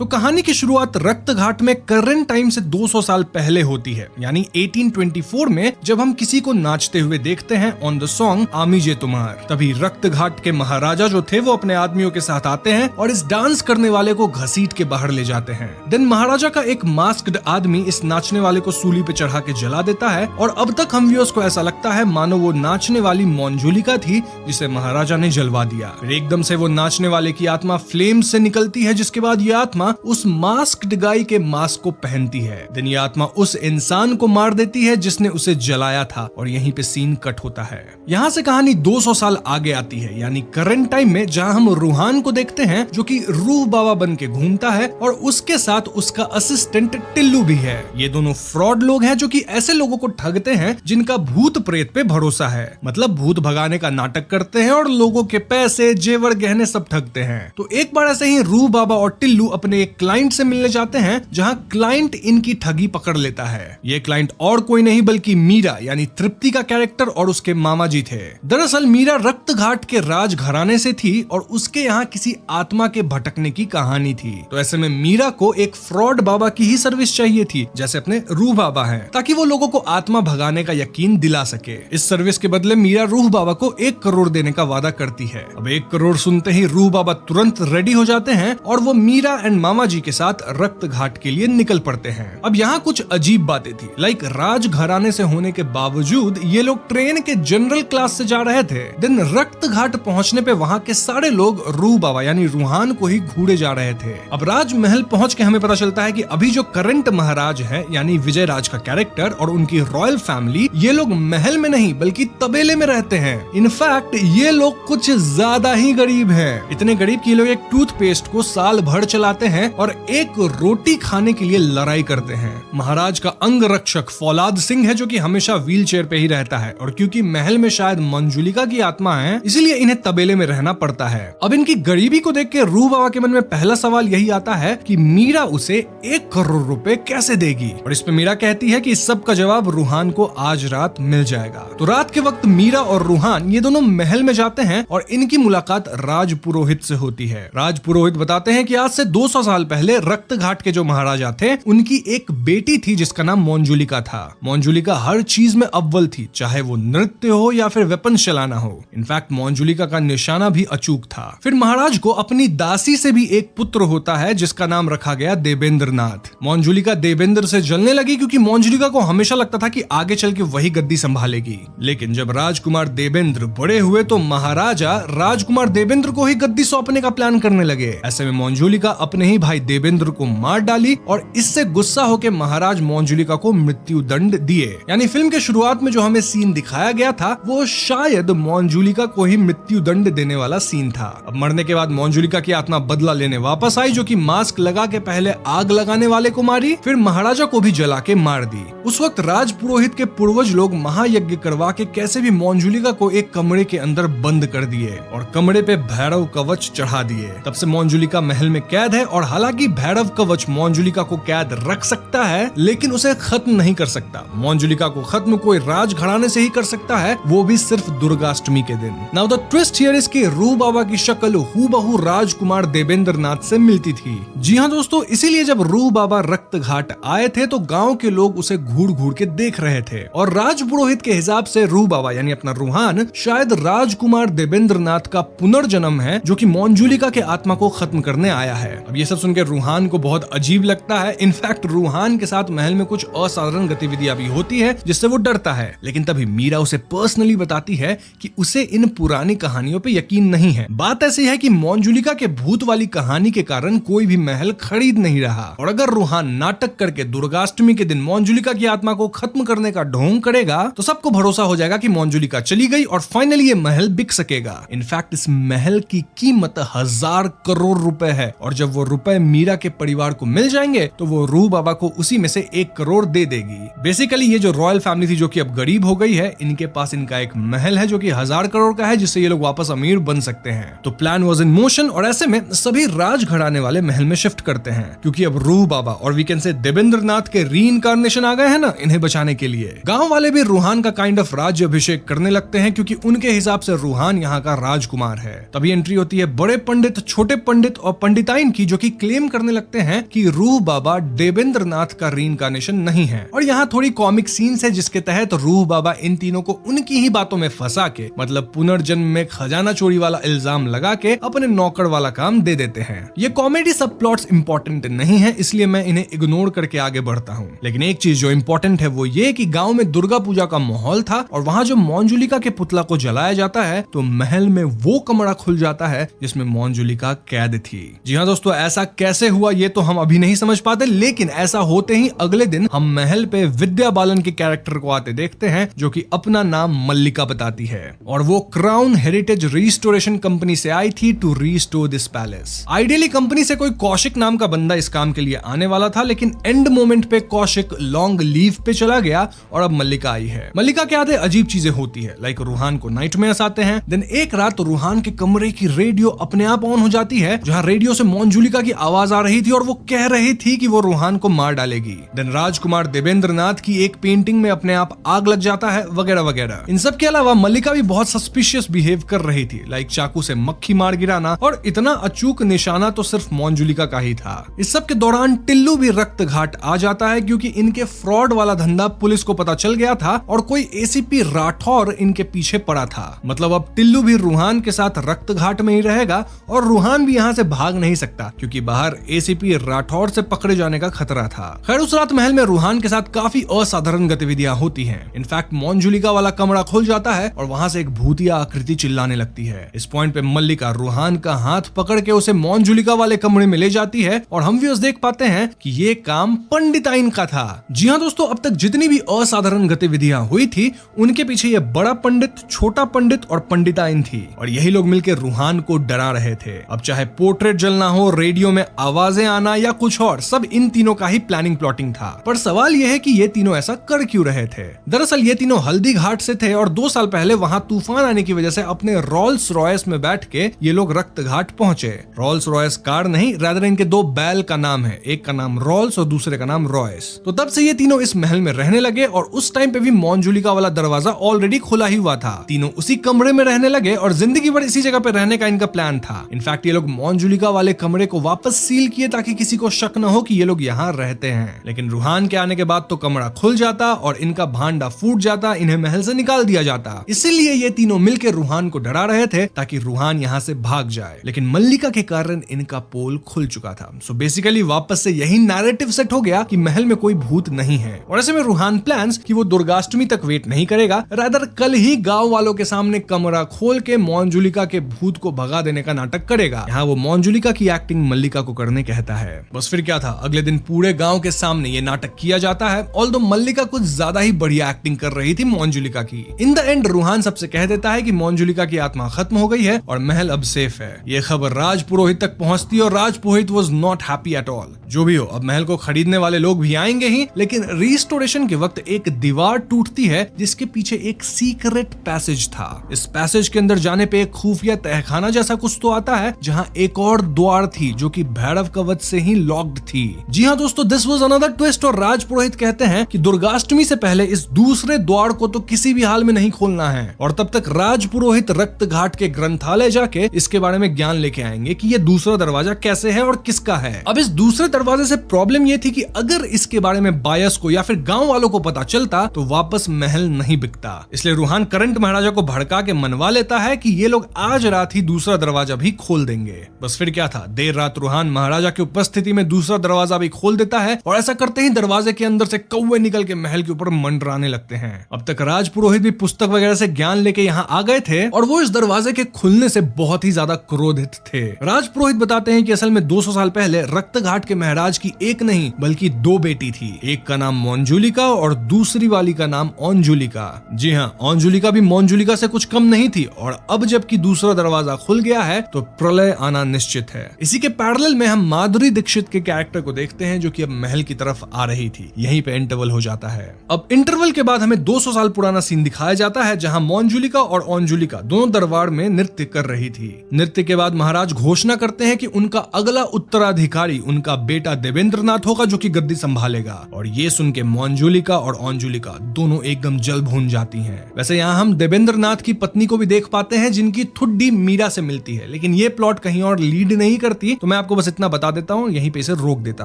तो कहानी की शुरुआत रक्त घाट में करंट टाइम से 200 साल पहले होती है, यानी 1824 में, जब हम किसी को नाचते हुए देखते हैं ऑन द सॉन्ग आमी जे तुम्हार। तभी रक्त घाट के महाराजा जो थे वो अपने आदमियों के साथ आते हैं और इस डांस करने वाले को घसीट के बाहर ले जाते हैं। देन महाराजा का एक मास्क्ड आदमी इस नाचने वाले को सूली पे चढ़ा के जला देता है और अब तक हम व्यूअर्स को ऐसा लगता है मानो वो नाचने वाली मंजूलिका थी जिसे महाराजा ने जलवा दिया। फिर एकदम से वो नाचने वाले की आत्मा फ्लेम से निकलती है, जिसके बाद ये आत्मा उस मास्क्ड गाय के मास्क को पहनती है। देन ये आत्मा उस इंसान को मार देती है जिसने उसे जलाया था और यहीं पे सीन कट होता है। यहाँ से कहानी 200 साल आगे आती है, यानी करंट टाइम में, जहाँ हम रूहान को देखते हैं जो कि रूह बाबा बन के घूमता है और उसके साथ उसका असिस्टेंट टिल्लू भी है। ये दोनों फ्रॉड लोग हैं जो कि ऐसे लोगों को ठगते हैं जिनका भूत प्रेत पे भरोसा है, मतलब भूत भगाने का नाटक करते हैं और लोगों के पैसे, जेवर, गहने सब ठगते हैं। तो एक बार ऐसे ही रूह बाबा और टिल्लू अपने एक क्लाइंट से मिलने जाते हैं, जहां क्लाइंट इनकी ठगी पकड़ लेता है। ये क्लाइंट और कोई नहीं बल्कि मीरा यानी तृप्ति का कैरेक्टर और उसके मामा जी थे। दरअसल मीरा रक्त घाट के राज घराने से थी और उसके यहाँ किसी आत्मा के भटकने की कहानी थी। तो ऐसे में मीरा को एक फ्रॉड बाबा की ही सर्विस चाहिए थी, जैसे अपने रूह बाबा हैं, ताकि वो लोगों को आत्मा भगाने का यकीन दिला सके। इस सर्विस के बदले मीरा रूह बाबा को 1 करोड़ देने का वादा करती है। अब 1 करोड़ सुनते ही रूह बाबा तुरंत रेडी हो जाते हैं और वो मीरा एंड मामा जी के साथ रक्त घाट के लिए निकल पड़ते हैं। अब यहाँ कुछ अजीब बातें थी, लाइक राज घराने से होने के बावजूद ये लोग ट्रेन के जनरल क्लास से जा रहे थे। दिन रक्त घाट पहुँचने पे वहाँ के सारे लोग रूह बाबा यानी रूहान को ही घूरे जा रहे थे। अब राजमहल पहुँच के हमें पता चलता है कि अभी जो करंट महाराज है यानी विजय राज का कैरेक्टर और उनकी रॉयल फैमिली, ये लोग महल में नहीं बल्कि तबेले में रहते हैं। इनफैक्ट ये लोग कुछ ज्यादा ही गरीब हैं, इतने गरीब कि लोग एक टूथपेस्ट को साल भर चलाते हैं और एक रोटी खाने के लिए लड़ाई करते हैं। महाराज का अंग रक्षक फौलाद सिंह है जो कि हमेशा व्हील चेयर पे ही रहता है और क्योंकि महल में शायद मंजुलिका की आत्मा है, इसीलिए इन्हें तबेले में रहना पड़ता है। अब इनकी गरीबी को देख के रूह बाबा के मन में पहला सवाल यही आता है कि मीरा उसे 1 करोड़ रुपए कैसे देगी, और इस पे मीरा कहती है कि इस सब का जवाब रूहान को आज रात मिल जाएगा। तो रात के वक्त मीरा और रूहान ये दोनों महल में जाते हैं और इनकी मुलाकात राज पुरोहित से होती है। राज पुरोहित बताते हैं कि आज से 200 साल पहले रक्त घाट के जो महाराजा थे उनकी एक बेटी थी जिसका नाम मंजुलिका था। मंजुलिका हर चीज में अव्वल थी, चाहे वो नृत्य हो या फिर वेपन चलाना हो। इनफैक्ट मंजुलिका का निशाना भी अचूक था। फिर महाराज को अपनी दासी से भी एक पुत्र होता है जिसका नाम रखा गया देवेंद्र नाथ। मंजुलिका देवेंद्र से जलने लगी क्योंकि मंजुलिका को हमेशा लगता था कि आगे चल के वही गद्दी संभालेगी। लेकिन जब राजकुमार देवेंद्र बड़े हुए तो महाराजा राजकुमार देवेंद्र को ही गद्दी सौंपने का प्लान करने लगे। ऐसे में मंजुलिका अपने ही भाई देवेंद्र को मार डाली और इससे गुस्सा होकर महाराज मंजुलिका को मृत्यु दंड दिए। यानी फिल्म के शुरुआत में जो हमें सीन दिखाया गया था वो शायद मंजुलिका को ही मृत्यु दंड देने वाला सीन था। अब मरने के बाद मंजुलिका की आत्मा बदला लेने वापस आई, जो कि मास्क लगा के पहले आग लगाने वाले को मारी, फिर महाराजा को भी जला के मार दी। उस वक्त राज पुरोहित के पूर्वज लोग महायज्ञ करवा के कैसे भी मंजुलिका को एक कमरे के अंदर बंद कर दिए और कमरे पे भैरव कवच चढ़ा दिए। तब से मंजुलिका महल में कैद है और हालांकि भैरव कवच मंजुलिका को कैद रख सकता है लेकिन उसे खत्म नहीं कर सकता। मंजुलिका को खत्म कोई राज घराने से ही कर सकता है, वो भी सिर्फ दुर्गाष्टमी के दिन। Now the twist here is कि रूह बाबा की शक्ल हूबहू राजकुमार देवेंद्र नाथ से मिलती थी। जी हाँ दोस्तों, इसीलिए जब रूह बाबा रक्त घाट आए थे तो गांव के लोग उसे घूर घूर के देख रहे थे और राज पुरोहित के हिसाब से रूह बाबा यानी अपना रूहान शायद राजकुमार देवेंद्र नाथ का पुनर्जन्म है जो कि मंजुलिका के आत्मा को खत्म करने आया है। अब ये सब सुनकर रूहान को बहुत अजीब लगता है। इनफैक्ट रूहान के साथ महल में कुछ असाधारण गतिविधियां भी होती है जिससे वो डरता है, लेकिन तभी मीरा उसे पर्सनली बताती है कि उसे इन पुरानी कहानियों पे यकीन नहीं है। बात ऐसी है कि मंजुलिका के भूत वाली कहानी के कारण कोई भी महल खरीद नहीं रहा और अगर रूहान नाटक करके दुर्गाष्टमी के दिन मंजुलिका की आत्मा को खत्म करने का ढोंग करेगा तो सबको भरोसा हो जाएगा कि मंजुलिका चली गई और फाइनली ये महल बिक सकेगा। इनफैक्ट इस महल की कीमत 1000 करोड़ रुपए है और जब वो रुपए मीरा के परिवार को मिल जाएंगे तो वो रूह बाबा को उसी में से 1 करोड़ दे देगी। बेसिकली ये जो रॉयल फैमिली थी जो कि अब गरीब हो गई है, इनके पास इनका एक महल है जो कि 1000 करोड़ का है जिससे ये लोग वापस अमीर बन सकते हैं। तो प्लान वाज इन मोशन और ऐसे में सभी राज घराने वाले महल में शिफ्ट करते हैं क्योंकि अब रूह बाबा और वी कैन से देवेंद्र नाथ के रीइंकार्नेशन आ गए हैं ना इन्हें बचाने के लिए। गांव वाले भी रूहान का काइंड ऑफ राज्य अभिषेक करने लगते हैं क्योंकि उनके हिसाब से रूहान यहाँ का राजकुमार है। तभी एंट्री होती है बड़े पंडित, छोटे पंडित और पंडिताइन की जो कि क्लेम करने लगते हैं कि रूह बाबा देवेंद्र नाथ का रीइंकार्नेशन नहीं है। और यहाँ थोड़ी कॉमिक सीन्स है जिसके तहत रूह बाबा इन तीनों को उनकी ही बातों में फंसा के, मतलब पुनर्जन्म में खजाना चोरी वाला इल्जाम लगा के अपने नौकर वाला काम दे देते हैं। ये कॉमेडी सब प्लॉट्स इंपॉर्टेंट नहीं है, इसलिए मैं इन्हें इग्नोर करके आगे बढ़ता हूँ। लेकिन एक चीज जो इंपॉर्टेंट है वो ये कि गांव में दुर्गा पूजा का माहौल था और वहाँ जो मंजुलिका के पुतला को जलाया जाता है तो महल में वो कमरा खुल जाता है जिसमें मंजुलिका कैद थी। जी हाँ दोस्तों, ऐसा कैसे हुआ ये तो हम अभी नहीं समझ पाते, लेकिन ऐसा होते ही अगले दिन हम महल पे विद्या बालन के कैरेक्टर को आते देखते हैं जो कि अपना नाम मल्लिका बताती है और वो क्राउन हेरिटेज रिस्टोरेशन कंपनी से आई थी to restore this palace. Ideally company से कोई कौशिक नाम का बंदा इस काम के लिए आने वाला था, लेकिन एंड मोमेंट पे कौशिक लॉन्ग लीव पे चला गया और अब मल्लिका आई है। मल्लिका के आते अजीब चीजें होती है, लाइक रूहान को नाइटमेयर्स आते हैं। देन एक रात रूहान के कमरे की रेडियो अपने आप ऑन हो जाती है, जहां रेडियो से मंजुलिका की आवाज आ रही थी और वो कह रही थी कि वो रूहान को मार डालेगी। देन राजकुमार देवेंद्र नाथ की एक पेंटिंग में अपने आप आग लग जाता है वगैरह वगैरह। इन सब के अलावा मल्लिका भी बहुत सस्पिशियस बिहेव कर रही थी, लाइक चाकू से मक्खी मार गिराना, और इतना अचूक निशाना तो सिर्फ मंजुलिका का ही था। इस सब के दौरान टिल्लू भी रक्त घाट आ जाता है क्योंकि इनके फ्रॉड वाला धंधा पुलिस को पता चल गया था और कोई एसीपी राठौर इनके पीछे पड़ा था। मतलब अब टिल्लू भी रूहान के साथ रक्त घाट में ही रहेगा और रूहान भी यहाँ से भाग नहीं सकता क्योंकि बाहर एसीपी राठौर से पकड़े जाने का खतरा था। खैर उस रात महल में रूहान के साथ काफी असाधारण गतिविधियां होती हैं। इनफैक्ट मंजुलिका वाला कमरा खुल जाता है और वहां से एक भूतिया आकृति चिल्लाने लगती है। इस पॉइंट पे मल्लिका रूहान का हाथ पकड़ के उसे मंजुलिका वाले कमरे में ले जाती है और हम व्यूअर्स देख पाते हैं कि ये काम पंडिताइन का था। जी हाँ दोस्तों, अब तक जितनी भी असाधारण गतिविधियां हुई थी उनके पीछे ये बड़ा पंडित, छोटा पंडित और पंडिताइन थी और यही लोग मिलकर रूहान को डरा रहे थे। अब चाहे पोर्ट्रेट जलना हो, रेडियो में आवाजें आना या कुछ और, सब इन तीनों का ही प्लानिंग प्लॉटिंग था। पर सवाल यह है कि ये तीनों ऐसा कर क्यों रहे थे। दरअसल ये तीनों हल्दी घाट से थे और 2 साल पहले वहां तूफान आने की वजह से अपने रोल्स रॉयस में बैठ के ये लोग रक्त घाट पहुंचे। रोल्स रॉयस कार नहीं, रादर इनके 2 बैल का नाम है, एक का नाम रोल्स और दूसरे का नाम रॉयस। तो तब से ये तीनों इस महल में रहने लगे और उस टाइम पे भी मंजुलिका वाला दरवाजा ऑलरेडी खुला ही हुआ था। तीनों उसी कमरे में रहने लगे और जिंदगी भर इसी जगह पे रहने का इनका प्लान था। इनफैक्ट ये लोग मंजुलिका वाले कमरे को वापस सील किए ताकि किसी को शक न हो कि ये लोग यहाँ रहते हैं। लेकिन रूहान के आने के बाद तो कमरा खुल जाता और इनका भांडा फूट जाता, इन्हें महल से निकाल दिया जाता। इसीलिए ये तीनों मिलकर रूहान को डरा रहे थे ताकि रूहान यहाँ से भाग जाए। लेकिन मल्लिका के कारण इनका पोल खुल चुका था। सो बेसिकली वापस से यही नैरेटिव सेट हो गया कि महल में कोई भूत नहीं है। और ऐसे में रूहान प्लान्स कि वो दुर्गाष्टमी तक वेट नहीं करेगा, रादर कल ही गांव वालों के सामने कमरा खोल के मंजुलिका के भूत को भगा देने का नाटक करेगा। यहाँ वो मंजुलिका की एक्टिंग मल्लिका को करने कहता है। बस फिर क्या था, अगले दिन पूरे गांव के सामने ये नाटक किया जाता है। ऑल्दो मल्लिका कुछ ज्यादा ही बढ़िया एक्टिंग कर रही थी मंजुलिका की। इन द एंड रूहान सबसे कह देता है कि मंजुलिका की आत्मा खत्म हो गई है और महल अब सेफ है। ये खबर राज पुरोहित तक पहुंचती और Raj Purohit was not happy at all. जो भी हो, अब महल को खरीदने वाले लोग भी आएंगे ही, लेकिन रिस्टोरेशन के वक्त एक दीवार टूटती है जिसके पीछे एक सीक्रेट पैसेज था। इस पैसेज के अंदर जाने पे एक खुफिया तहखाना जैसा कुछ तो आता है जहां एक और द्वार थी जो कि भैरव कवच से ही लॉक्ड थी। जी हाँ दोस्तों, दिस वाज अनदर ट्विस्ट और राज पुरोहित कहते हैं कि दुर्गाष्टमी से पहले इस दूसरे द्वार को तो किसी भी हाल में नहीं खोलना है और तब तक राज पुरोहित रक्त घाट के ग्रंथालय जाके इसके बारे में ज्ञान लेके आएंगे कि ये दूसरा दरवाजा कैसे है और किसका है। अब इस दूसरे दरवाजे से प्रॉब्लम ये थी कि अगर इसके बारे में बायस को या फिर गांव वालों को पता चलता तो वापस महल नहीं बिकता। इसलिए रूहान करंट महाराजा को भड़का के मनवा लेता है कि ये लोग आज रात ही दूसरा दरवाजा भी खोल देंगे। बस फिर क्या था, देर रात रूहान महाराजा की उपस्थिति में दूसरा दरवाजा भी खोल देता है और ऐसा करते ही दरवाजे के अंदर से कौवे निकल के महल के ऊपर मंडराने लगते हैं। अब तक राज पुरोहित भी पुस्तक वगैरह से ज्ञान लेके यहाँ आ गए थे और वो इस दरवाजे के खुलने से बहुत ही ज्यादा क्रोधित थे। राज पुरोहित बताते हैं कि असल में 200 साल पहले रक्त घाट के महाराज की एक नहीं बल्कि 2 बेटी थी। एक का नाम मंजुलिका और दूसरी वाली का नाम अंजुलिका। जी हाँ, अंजुलिका भी मंजुलिका से कुछ कम नहीं थी और अब जबकि दूसरा दरवाजा खुल गया है तो प्रलय आना निश्चित है। इसी के पैरेलल में हम माधुरी दीक्षित के कैरेक्टर को देखते हैं जो कि अब महल की तरफ आ रही थी। यहीं पे इंटरवल हो जाता है। अब इंटरवल के बाद हमें 200 साल पुराना सीन दिखाया जाता है जहां मंजुलिका और अंजुलिका दोनों दरबार में नृत्य कर रही थी। नृत्य के बाद महाराज घोषणा करते हैं कि उनका अगला उत्तराधिकारी उनका बेटा देवेंद्र नाथ होगा जो कि गद्दी संभालेगा। और ये सुन के मंजुलिका और अंजुलिका दोनों एकदम जल भून जाती हैं। वैसे यहाँ हम देवेंद्र नाथ की पत्नी को भी देख पाते हैं जिनकी ठुड्डी मीरा से मिलती है, लेकिन ये प्लॉट कहीं और लीड नहीं करती, तो मैं आपको बस इतना बता देता हूँ, यहीं पे इसे रोक देता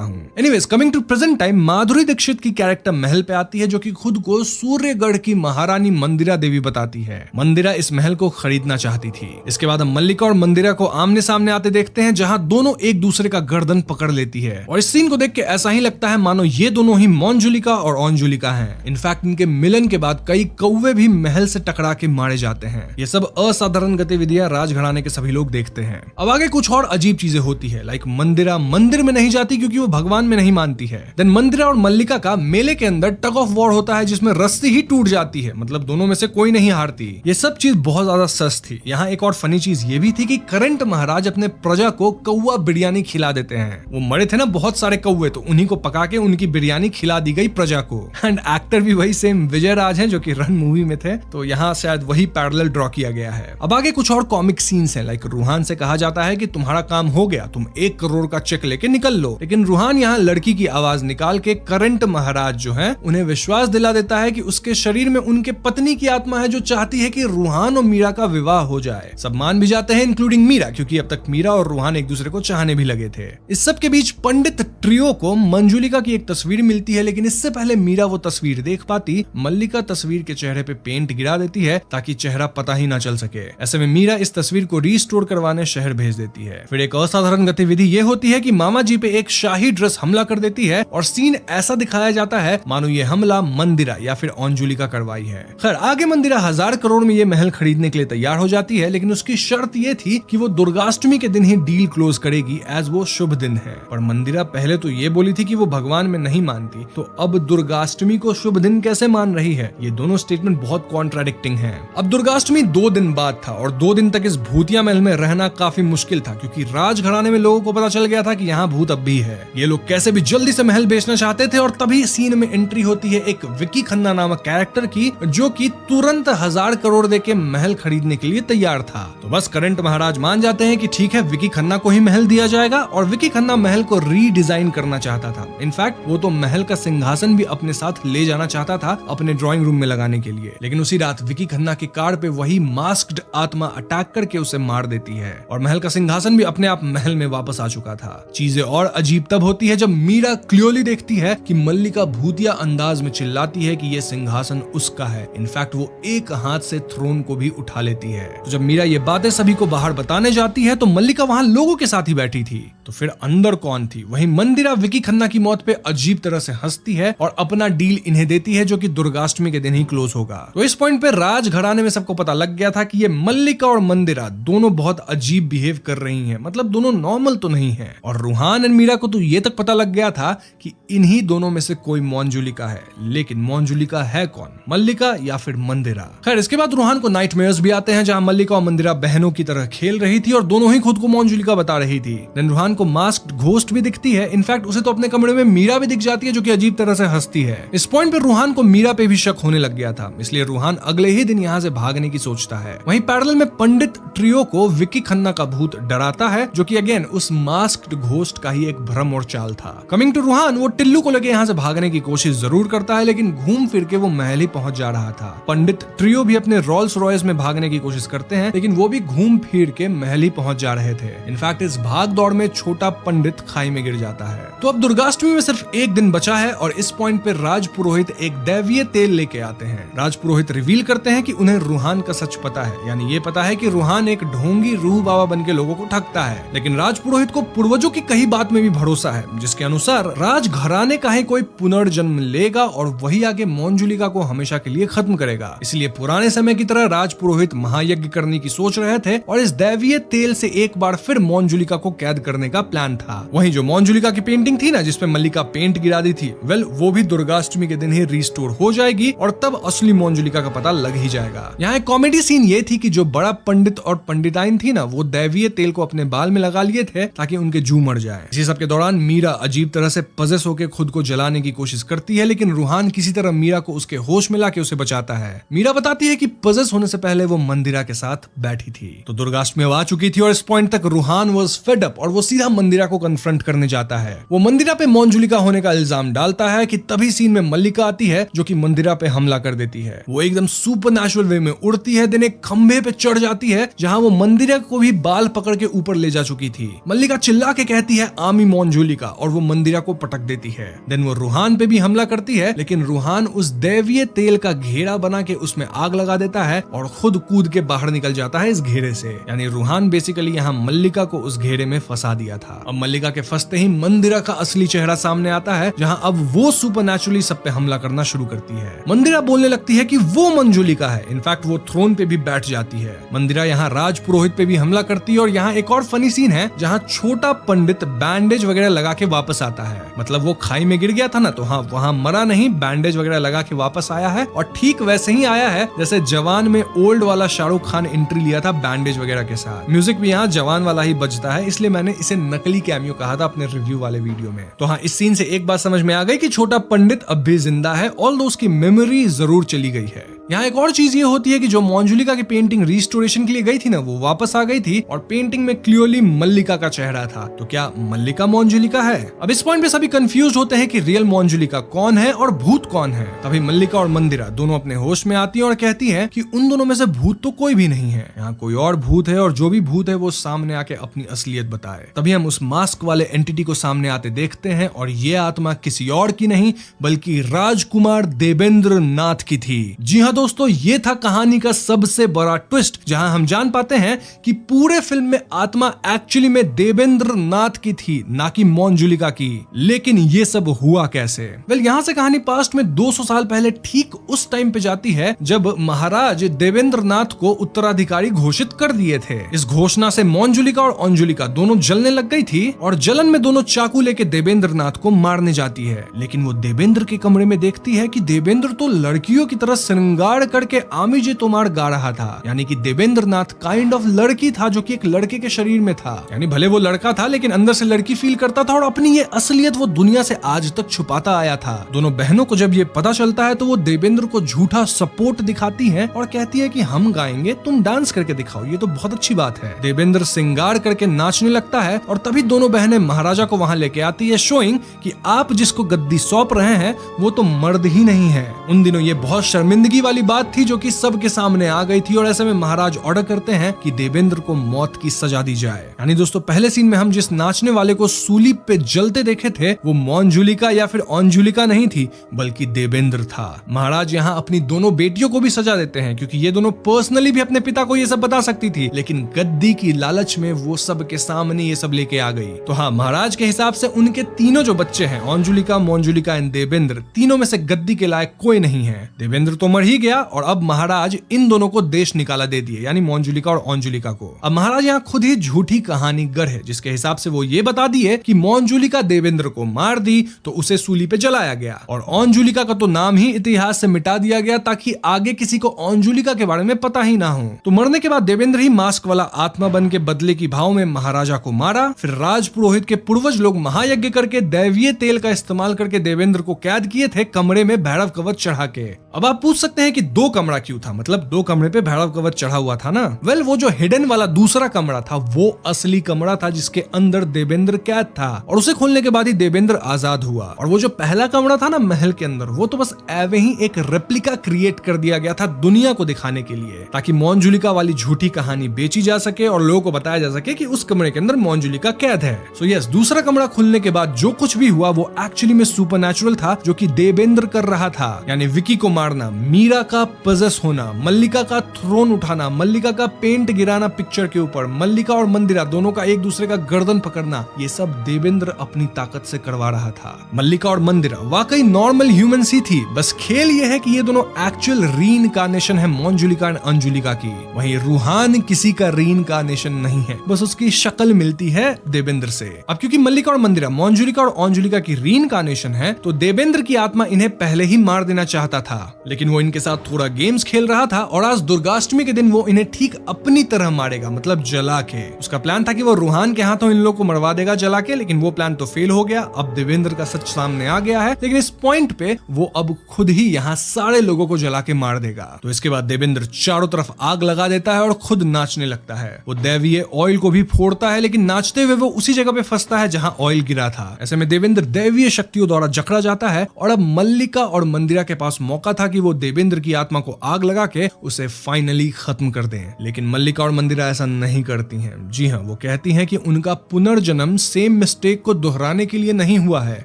हूँ। Anyways, coming to present time, Madhuri Dixit की कैरेक्टर महल पे आती है, जो कि खुद को सूर्यगढ़ की महारानी मंदिरा देवी बताती है। मंदिरा इस महल को खरीदना चाहती थी। इसके बाद हम मल्लिका और मंदिरा को आमने सामने आते देखते हैं, जहां दोनों एक दूसरे का गर्दन पकड़ लेती है। और इस सीन को देख के ऐसा ही लगता है मानो ये दोनों ही मंजुलिका और अंजुलिका हैं। इनफैक्ट इनके मिलन के बाद कई कौवे भी महल से टकरा के मारे जाते हैं। ये सब असाधारण गतिविधियां राजघराने के सभी लोग देखते हैं। अब आगे कुछ और अजीब चीजें होती है, लाइक मंदिरा मंदिर में नहीं जाती क्योंकि वो भगवान में नहीं मानती है। देन मंदिरा और मल्लिका का मेले के अंदर टग ऑफ वॉर होता है, जिसमें रस्सी ही टूट जाती है, मतलब दोनों में से कोई नहीं हारती। ये सब चीज बहुत ज्यादा सस थी। यहाँ एक और फनी चीज ये भी थी कि करंट महाराज अपने प्रजा को कौवा बिरयानी खिला देते हैं। वो मरे थे ना बहुत सारे कौवे, तो उन्हीं को पका के उनकी बिरयानी खिला दी गई प्रजा को। एंड एक्टर भी वही सेम विजय राज हैं, जो कि रन मूवी में थे, तो यहाँ शायद वही पैरेलल ड्रॉ किया गया है। अब आगे कुछ और कॉमिक सीन्स हैं, लाइक रूहान से कहा जाता है कि तुम्हारा काम हो गया, तुम 1 करोड़ का चेक लेके निकल लो। लेकिन रूहान यहाँ लड़की की आवाज निकाल के करंट महाराज जो है उन्हें विश्वास दिला देता है कि उसके शरीर में उनके पत्नी की आत्मा है, जो चाहती है कि रूहान और मीरा का विवाह हो जाए। सब मान भी जाते हैं, इंक्लूडिंग मीरा, क्योंकि अब तक मीरा और रूहान एक दूसरे को चाहने भी लगे थे। इस सब के बीच पंडित ट्रियो को मंजुलिका की एक तस्वीर मिलती है, लेकिन इससे पहले मीरा वो तस्वीर देख पाती, मल्लिका तस्वीर के चेहरे पे पेंट गिरा देती है ताकि चेहरा पता ही ना चल सके। ऐसे में मीरा इस तस्वीर को रीस्टोर करवाने शहर भेज देती है। फिर एक असाधारण गतिविधि ये होती है कि मामा जी पे एक शाही ड्रेस हमला कर देती है और सीन ऐसा दिखाया जाता है मानो ये हमला मंदिरा या फिर अंजुलिका करवाई है। खैर, आगे मंदिरा 1000 करोड़ में ये महल खरीदने के लिए तैयार हो जाती है, लेकिन उसकी शर्त ये थी कि वो दुर्गाष्टमी के दिन ही डील क्लोज करेगी, एज वो शुभ दिन है। पर मंदिरा पहले तो ये बोली थी कि वो भगवान में नहीं मानती, तो अब दुर्गाष्टमी को शुभ दिन कैसे मान रही है? ये दोनों स्टेटमेंट बहुत कॉन्ट्राडिक्टिंग हैं। अब दुर्गाष्टमी 2 दिन बाद था और 2 दिन तक इस भूतिया महल में रहना काफी मुश्किल था, क्योंकि राजघराने में लोगों को पता चल गया था कि यहाँ भूत अब भी है। ये लोग कैसे भी जल्दी से महल बेचना चाहते थे, और तभी सीन में एंट्री होती है एक विकी खन्ना नामक कैरेक्टर की, जो कि तुरंत 1000 करोड़ देके महल खरीदने के लिए तैयार था। तो बस करंट महाराज मान जाते हैं कि ठीक है, विकी खन्ना को ही महल दिया जाएगा, और विकी खन्ना महल को रीडिजाइन करना चाहता था। इनफैक्ट वो तो महल का सिंहासन भी अपने साथ ले जाना चाहता था अपने ड्राइंग रूम में लगाने के लिए। लेकिन उसी रात विकी खन्ना की कार पे वही मास्क्ड आत्मा अटैक करके उसे मार देती है, और महल का सिंहासन भी अपने आप महल में वापस आ चुका था। चीजें और अजीब तब होती है जब मीरा क्लियरली देखती है कि मल्लिका भूतिया अंदाज में चिल्लाती है कि ये सिंहासन उसका है। इनफैक्ट वो एक हाथ से थ्रोन को भी उठा लेती है। तो जब मीरा ये बातें सभी को बाहर बताने जाती है, तो मल्लिका वहां लोगों के साथ ही बैठी थी। तो फिर अंदर कौन थी? वहीं मंदिरा विकी खन्ना की मौत पे अजीब तरह से हंसती है और अपना डील इन्हें देती है, जो कि दुर्गाष्टमी के दिन ही क्लोज होगा। तो इस पॉइंट पे राजघराने में सबको पता लग गया था कि ये मल्लिका और मंदिरा दोनों बहुत अजीब बिहेव कर रही हैं, मतलब दोनों नॉर्मल तो नहीं है। और रूहान एंड मीरा को तो ये तक पता लग गया था कि इन्हीं दोनों में से कोई मंजुलिका है। लेकिन मंजुलिका है कौन, मल्लिका या फिर मंदिरा? खैर, इसके बाद रूहान को नाइटमेयर्स भी आते हैं, जहां मल्लिका और मंदिरा बहनों की तरह खेल रही थी और दोनों ही खुद को मंजुलिका बता रही थी। देन रूहान को मास्क्ड घोस्ट भी दिखती है। इनफैक्ट उसे तो अपने कमरे में मीरा भी दिख जाती है, जो कि अजीब तरह से हंसती है। इस पॉइंट पे रूहान को मीरा पे भी शक होने लग गया था, इसलिए रूहान अगले ही दिन यहाँ से भागने की सोचता है। वहीं पैरेलल में पंडित ट्रियो को विकी खन्ना का भूत डराता है, जो कि अगेन उस मास्क्ड घोस्ट का ही एक भ्रम और चाल था। कमिंग टू रूहान, वो टिल्लू को लेके यहाँ से भागने की कोशिश जरूर करता है, लेकिन घूम फिर के वो महल ही पहुंच जा रहा था। पंडित ट्रियो भी अपने रोल्स रॉयस में भागने की कोशिश करते हैं, लेकिन वो भी घूम फिर के महल ही पहुंच जा रहे थे। इनफैक्ट इस भाग दौड़ में छोटा पंडित खाई में गिर जाता है। तो अब दुर्गाष्टमी में सिर्फ 1 दिन बचा है, और इस पॉइंट पे राज पुरोहित एक दैवीय तेल लेके आते हैं। राज पुरोहित रिवील करते हैं कि उन्हें रूहान का सच पता है, यानी ये पता है कि रूहान एक ढोंगी रूह बाबा बन के लोगों को ठगता है। लेकिन राज पुरोहित को पूर्वजों की कही बात में भी भरोसा है, जिसके अनुसार राज घराने का ही कोई पुनर्जन्म लेगा और वही आगे मंजुलिका को हमेशा के लिए खत्म करेगा। इसलिए पुराने समय की तरह राज पुरोहित महायज्ञ करने की सोच रहे थे, और इस दैवीय तेल से एक बार फिर मंजुलिका को कैद करने का प्लान था। वहीं जो मंजुलिका की पेंटिंग थी ना, जिसपे मल्लिका पेंट गिरा दी थी, वो भी दुर्गाष्टमी के दिन ही रिस्टोर हो जाएगी, और तब असली मंजुलिका का पता लग ही जाएगा। यहाँ एक कॉमेडी सीन ये थी कि जो बड़ा पंडित और पंडिताइन थी ना, वो दैवीय तेल को अपने बाल में लगा लिए थे ताकि उनके जू मर जाए। इसी सब के दौरान मीरा अजीब तरह से पजेस होकर खुद को जलाने की कोशिश करती है, लेकिन रूहान किसी तरह मीरा को उसके होश में लाके उसे बचाता है। मीरा बताती है कि पजेस होने से पहले वो मंदिरा के साथ बैठी थी। तो दुर्गाष्टमी आ चुकी थी, और इस पॉइंट तक रूहान वाज फेड अप, और वो सीधा सीधा मंदिरा को कन्फ्रंट करने जाता है। वो मंदिरा पे मंजुलिका होने का इल्जाम डालता है कि तभी सीन में मल्लिका आती है जो कि मंदिरा पे हमला कर देती है। वो एकदम सुपरनैचुरल वे में उड़ती है, देन एक खंभे पे चढ़ जाती है जहां वो मंदिरा को भी बाल पकड़ के ऊपर ले जा चुकी थी। मल्लिका चिल्ला के कहती है आमी मंजुलिका और वो मंदिरा को पटक देती है। देन वो रूहान पे भी हमला करती है, लेकिन रूहान उस दैवीय तेल का घेरा बना के उसमें आग लगा देता है और खुद कूद के बाहर निकल जाता है इस घेरे से। यानी रूहान बेसिकली यहाँ मल्लिका को उस घेरे में फंसा दिया था। अब मल्लिका के फंसते ही मंदिरा का असली चेहरा सामने आता है, जहाँ अब वो सुपरनैचुरली सब पे हमला करना शुरू करती है। मंदिरा बोलने लगती है कि वो मंजुलिका है। इनफैक्ट वो थ्रोन पे भी बैठ जाती है। मंदिरा यहाँ राज पुरोहित पे भी हमला करती है और यहाँ एक और फनी सीन है जहाँ छोटा पंडित बैंडेज वगैरह लगा के वापस आता है। मतलब वो खाई में गिर गया था ना, तो हाँ वहाँ मरा नहीं, बैंडेज वगैरह लगा के वापस आया है और ठीक वैसे ही आया है जैसे जवान में ओल्ड वाला शाहरुख खान एंट्री लिया था बैंडेज वगैरह के साथ। म्यूजिक भी यहाँ जवान वाला ही बजता है, इसलिए मैंने इसे नकली कैमियो कहा था अपने रिव्यू वाले वीडियो में। तो हाँ, इस सीन से एक बात समझ में आ गई कि छोटा पंडित अब भी जिंदा है, ऑल्दो उसकी मेमोरी जरूर चली गई है। यहाँ एक और चीज ये होती है कि जो मंजुलिका की पेंटिंग रिस्टोरेशन के लिए गई थी ना, वो वापस आ गई थी और पेंटिंग में क्लियरली मल्लिका का चेहरा था। तो क्या मल्लिका मंजुलिका है? अब इस पॉइंट पे सभी कंफ्यूज होते हैं कि रियल मंजुलिका कौन है और भूत कौन है। तभी मल्लिका और मंदिरा दोनों अपने होश में आती हैं और कहती हैं कि उन दोनों में से भूत तो कोई भी नहीं है, यहाँ कोई और भूत है और जो भी भूत है वो सामने आके अपनी असलियत बताए। तभी हम उस मास्क वाले एंटिटी को सामने आते देखते हैं और ये आत्मा किसी और की नहीं बल्कि राजकुमार देवेंद्र नाथ की थी। जी हाँ दोस्तों, ये था कहानी का सबसे बड़ा ट्विस्ट, जहां हम जान पाते हैं कि पूरे फिल्म में आत्मा एक्चुअली में देवेंद्र नाथ की थी, ना कि मंजुलिका की। लेकिन ये सब हुआ कैसे? यहाँ से कहानी पास्ट में 200 साल पहले ठीक उस टाइम पे जाती है जब महाराज देवेंद्र नाथ को उत्तराधिकारी घोषित कर दिए थे। इस घोषणा से मंजुलिका और अंजुलिका दोनों जलने लग गई थी और जलन में दोनों चाकू लेके देवेंद्र नाथ को मारने जाती है। लेकिन वो देवेंद्र के कमरे में देखती है कि देवेंद्र तो लड़कियों की तरह श्रृंगार करके आमी जे तुमार गा रहा था। यानी कि देवेंद्र नाथ काइंड ऑफ लड़की था जो कि एक लड़के के शरीर में था। यानी भले वो लड़का था लेकिन अंदर से लड़की फील करता था और अपनी ये असलियत वो दुनिया से आज तक छुपाता आया था। दोनों बहनों को जब ये पता चलता है तो वो देवेंद्र को झूठा सपोर्ट दिखाती है और कहती है कि हम गाएंगे, तुम डांस करके दिखाओ, ये तो बहुत अच्छी बात है। देवेंद्र श्रृंगार करके नाचने लगता है और तभी दोनों बहनें महाराजा को वहां लेके आती है, शोइंग कि आप जिसको गद्दी सौंप रहे हैं वो तो मर्द ही नहीं है। उन दिनों ये बहुत शर्मिंदगी वाली बात थी जो कि सबके सामने आ गई थी और ऐसे में महाराज ऑर्डर करते हैं कि देवेंद्र को मौत की सजा दी जाए। यानी दोस्तों, पहले सीन में हम जिस नाचने वाले को सूली पे जलते देखे थे वो मंजुलिका या फिर अंजुलिका नहीं थी बल्कि देवेंद्र था। महाराज यहाँ अपनी दोनों बेटियों को भी सजा देते हैं क्योंकि ये दोनों पर्सनली भी अपने पिता को ये सब बता सकती थी, लेकिन गद्दी की लालच में वो सब के सामने ये सब लेके आ गई। तो हाँ, महाराज के हिसाब से उनके तीनों जो बच्चे हैं, अंजुलिका, मंजुलिका एंड देवेंद्र, तीनों में से गद्दी के लायक कोई नहीं है। देवेंद्र तो मर ही गया और अब महाराज इन दोनों को देश निकाला दे दिए, यानी मंजुलिका और अंजुलिका को। अब महाराज यहाँ खुद ही झूठी कहानी गढ़ है जिसके हिसाब से वो ये बता दिए कि मंजुलिका देवेंद्र को मार दी तो उसे सूली पे जलाया गया और अंजुलिका का तो नाम ही इतिहास से मिटा दिया गया ताकि आगे किसी को अंजुलिका के बारे में पता ही ना हो। तो मरने के बाद देवेंद्र ही मास्क वाला आत्मा बन के बदले की भाव में महाराजा को मारा। फिर राज पुरोहित के पूर्वज लोग महायज्ञ करके दैवीय तेल का इस्तेमाल करके देवेंद्र को कैद किए थे कमरे में भैरव कवच चढ़ा के। अब आप पूछ सकते हैं कि 2 कमरा क्यों था, मतलब 2 कमरे पे भैरव कवच चढ़ा हुआ था ना। वो जो हिडन वाला दूसरा कमरा था वो असली कमरा था जिसके अंदर देवेंद्र कैद था और उसे खोलने के बाद ही देवेंद्र आजाद हुआ। और वो जो पहला कमरा था ना महल के अंदर, वो तो बस एवे ही एक रेप्लिका क्रिएट कर दिया गया था दुनिया को दिखाने के लिए, ताकि मंजुलिका वाली झूठी कहानी बेची जा सके और लोगों को बताया जा सके कि उस कमरे के अंदर मंजुलिका कैद है। सो यस, दूसरा कमरा खुलने के बाद जो कुछ भी हुआ वो एक्चुअली में सुपरनैचुरल था जो कि देवेंद्र कर रहा था। यानी विकी को मारना, मीरा का पजेस होना, मल्लिका का थ्रोन उठाना, मल्लिका का पेंट गिराना पिक्चर के ऊपर, मल्लिका और मंदिरा दोनों का एक दूसरे का गर्दन पकड़ना, ये सब देवेंद्र अपनी ताकत से करवा रहा था। मल्लिका और मंदिरा वाकई नॉर्मल ह्यूमंस ही थी, बस खेल ये है कि ये दोनों एक्चुअल रीइंकार्नेशन है मंजुलिका और अंजुलिका की। वहीं रूहान किसी का रीइंकार्नेशन नहीं है, बस उसकी शक्ल मिलती है देवेंद्र से। अब क्योंकि मल्लिका और मंदिरा मंजुलिका और अंजुलिका की रीइंकार्नेशन है तो देवेंद्र की आत्मा इन्हें पहले ही मार देना चाहता था, लेकिन वो इनके साथ थोड़ा गेम्स खेल रहा था और आज दुर्गाष्टमी के दिन वो इन्हें ठीक अपनी तरह मारेगा, मतलब जला के। उसका प्लान था कि वो रूहान के हाथों इन लोगों को मरवा देगा जला के, लेकिन वो प्लान तो फेल हो गया। अब देवेंद्र का सच सामने आ गया है, लेकिन इस पॉइंट पे वो अब खुद ही यहाँ सारे लोगों को जला के मार देगा। तो इसके बाद देवेंद्र चारों तरफ आग लगा देता है और खुद नाचने लगता है। वो दैवीय ऑयल को भी फोड़ता है, लेकिन नाचते हुए वो उसी जगह पे फंसता है जहां ऑयल गिरा था। ऐसे में देवेंद्र दैवीय शक्तियों द्वारा जकड़ा जाता है और अब मल्लिका और मंदिरा के पास मौका था कि वो देवेंद्र की आत्मा को आग लगा के उसे फाइनली खत्म कर दें। लेकिन मल्लिका और मंदिरा ऐसा नहीं करती हैं। जी हाँ, वो कहती हैं कि उनका पुनर्जन्म सेम मिस्टेक को दोहराने के लिए नहीं हुआ है,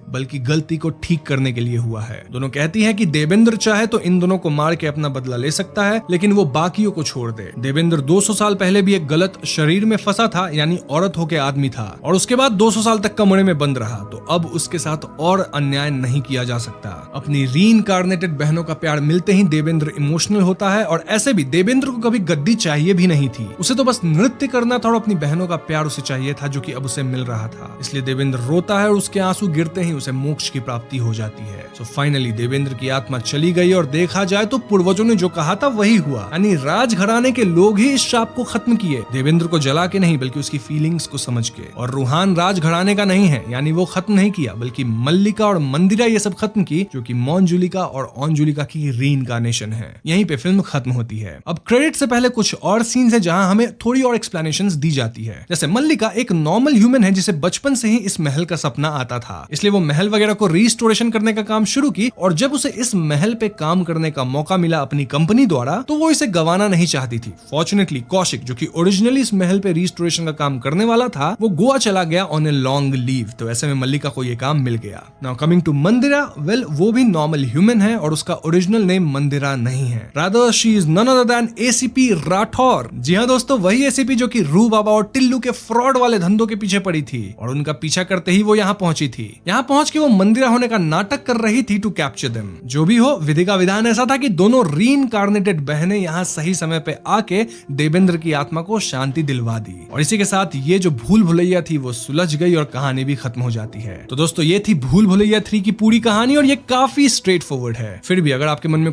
बल्कि गलती को ठीक करने के लिए हुआ है। दोनों कहती हैं कि देवेंद्र चाहे तो इन दोनों को मार के अपना बदला ले सकता है, लेकिन वो बाकियों को छोड़ दे। देवेंद्र 200 साल पहले भी एक गलत शरीर में फंसा था, यानी औरत होके आदमी था, और उसके बाद 200 साल तक कमरे में बंद रहा। तो अब उसके साथ और अन्याय नहीं किया जा सकता। अपनी रीइंकार्नेटेड बहनों का प्यार मिलते ही देवेंद्र इमोशनल होता है, और ऐसे भी देवेंद्र को कभी गद्दी चाहिए भी नहीं थी। उसे तो बस नृत्य करना था और अपनी बहनों का प्यार उसे चाहिए था, जो कि अब उसे मिल रहा था। इसलिए देवेंद्र रोता है और उसके आंसू गिरते ही उसे मोक्ष की प्राप्ति हो जाती है। सो फाइनली देवेंद्र की आत्मा चली गई, और देखा जाए तो पूर्वजों ने जो कहा था वही हुआ, यानी राजघराने के लोग ही इस शाप को खत्म किए। देवेंद्र को जला के नहीं, बल्कि उसकी फीलिंग्स को समझ के। और रूहान राजघराने का नहीं है, यानी वो खत्म नहीं किया, बल्कि मल्लिका और मंदिरा ये सब खत्म की, जो कि मौनजुलिका और ओंजुलिका की रीइंकार्नेशन है। यहीं पे फिल्म खत्म होती है। अब क्रेडिट से पहले कुछ और सीन्स है जहां हमें थोड़ी और एक्सप्लेनेशंस दी जाती है। जैसे मल्लिका एक नॉर्मल ह्यूमन है जिसे बचपन से ही इस महल का सपना आता था, इसलिए वो महल वगैरह को रिस्टोरेशन करने का काम शुरू की, और जब उसे इस महल पे काम करने का मौका मिला अपनी कंपनी द्वारा, तो वो इसे गंवाना नहीं चाहती थी। फॉर्चुनेटली कौशिक, जो कि ओरिजिनली इस महल पे रिस्टोरेशन का काम करने वाला था, वो गोवा चला गया ऑन ए लॉन्ग लीव। तो ऐसे में मल्लिका को ये काम मिल गया। Now coming to Mandira, well वो भी नॉर्मल ह्यूमन है, और उसका ओरिजिनल नेम मंदिरा नहीं है, rather she is none other than ACP Rathore. जी हाँ दोस्तों, वही एसीपी जो कि रू बाबा और टिल्लू के फ्रॉड वाले धंधों के पीछे पड़ी थी, और उनका पीछा करते ही वो यहाँ पहुंची थी। यहाँ पहुंच के वो मंदिरा होने का नाटक कर रही थी टू कैप्चर देम। जो भी हो, विधि का विधान ऐसा था कि दोनों रीइंकार्नेटेड बहनें यहाँ सही समय पे आके देवेंद्र की आत्मा को शांति दिलवा दी, और इसी के साथ ये जो भूल भुलैया थी वो सुलझ गई और कहानी भी खत्म हो जाती है। तो दोस्तों, ये थी भूल भुलैया 3 की पूरी कहानी, और ये काफी स्ट्रेट फॉरवर्ड है। फिर भी अगर आपके मन में